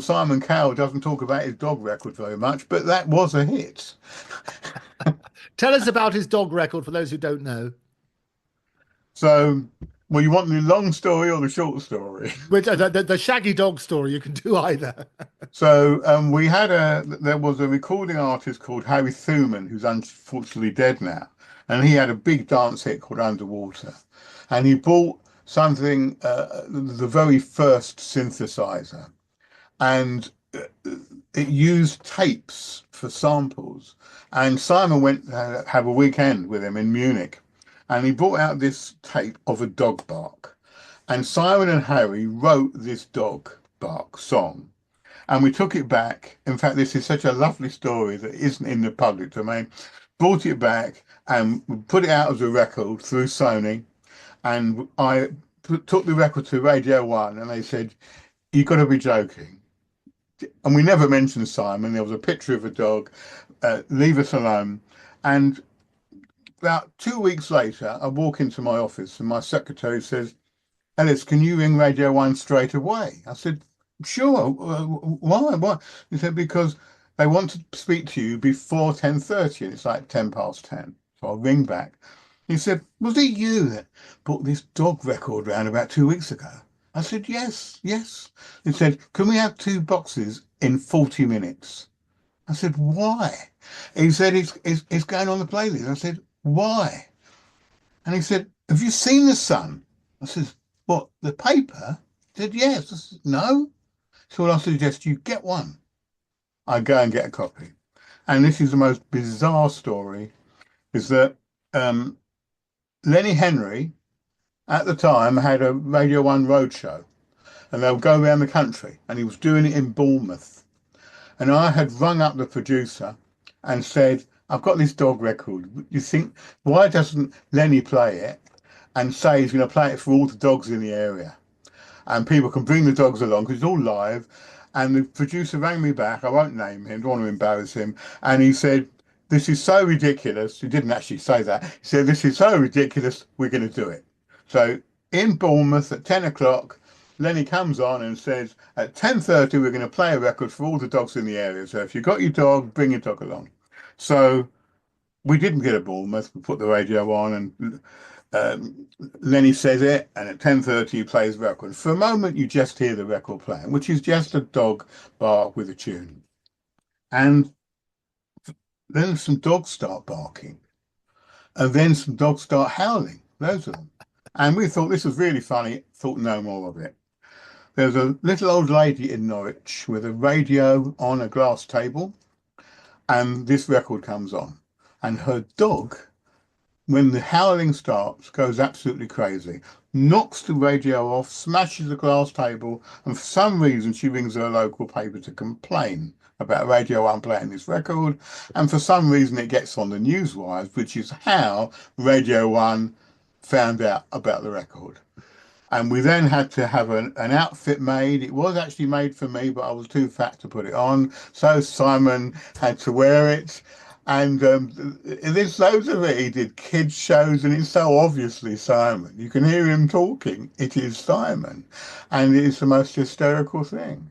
Simon Cowell doesn't talk about his dog record very much, but that was a hit. Tell us about his dog record for those who don't know. So, well, you want the long story or the short story? Which the shaggy dog story, you can do either. So, there was a recording artist called Harry Thuman, who's unfortunately dead now, and he had a big dance hit called Underwater, and he bought something, the very first synthesizer, and it used tapes for samples. And Simon went to have a weekend with him in Munich, and he brought out this tape of a dog bark. And Simon and Harry wrote this dog bark song. And we took it back. In fact, this is such a lovely story that isn't in the public domain. Brought it back and put it out as a record through Sony. And took the record to Radio 1, and they said, "You've got to be joking." And we never mentioned Simon. There was a picture of a dog. Leave us alone. And about 2 weeks later, I walk into my office and my secretary says, "Ellis, can you ring Radio 1 straight away?" I said, "Sure. Why? Why?" He said, "Because they want to speak to you before 10:30, and it's like 10 past 10. So I'll ring back. He said, "Was it you that bought this dog record round about 2 weeks ago?" I said, "Yes, yes." He said, "Can we have 2 boxes in 40 minutes?" I said, "Why?" He said, it's going on the playlist." I said, "Why?" And he said, "Have you seen The Sun?" I said, "What, the paper?" He said, "Yes." I said, "No." So I suggest you get one. I go and get a copy. And this is the most bizarre story, is that um, Lenny Henry at the time had a Radio 1 roadshow, and they would go around the country, and he was doing it in Bournemouth. And I had rung up the producer and said, "I've got this dog record. You think, why doesn't Lenny play it and say he's going to play it for all the dogs in the area? And people can bring the dogs along because it's all live." And the producer rang me back. I won't name him, don't want to embarrass him. And he said, "This is so ridiculous." He didn't actually say that. He said, "This is so ridiculous, we're going to do it." So in Bournemouth at 10 o'clock, Lenny comes on and says, "At 10:30, we're going to play a record for all the dogs in the area. So if you've got your dog, bring your dog along." So we didn't get a Bournemouth. We put the radio on, and Lenny says it, and at 10:30 he plays the record. For a moment, you just hear the record playing, which is just a dog bark with a tune. And then some dogs start barking, and then some dogs start howling, loads of them. And we thought this was really funny, thought no more of it. There's a little old lady in Norwich with a radio on a glass table, and this record comes on. And her dog, when the howling starts, goes absolutely crazy, knocks the radio off, smashes the glass table, and for some reason she rings her local paper to complain about Radio 1 playing this record. And for some reason it gets on the newswires, which is how Radio 1 found out about the record. And we then had to have an outfit made. It was actually made for me, but I was too fat to put it on. So Simon had to wear it. And there's loads of it. He did kids shows, and it's so obviously Simon. You can hear him talking. It is Simon. And it's the most hysterical thing.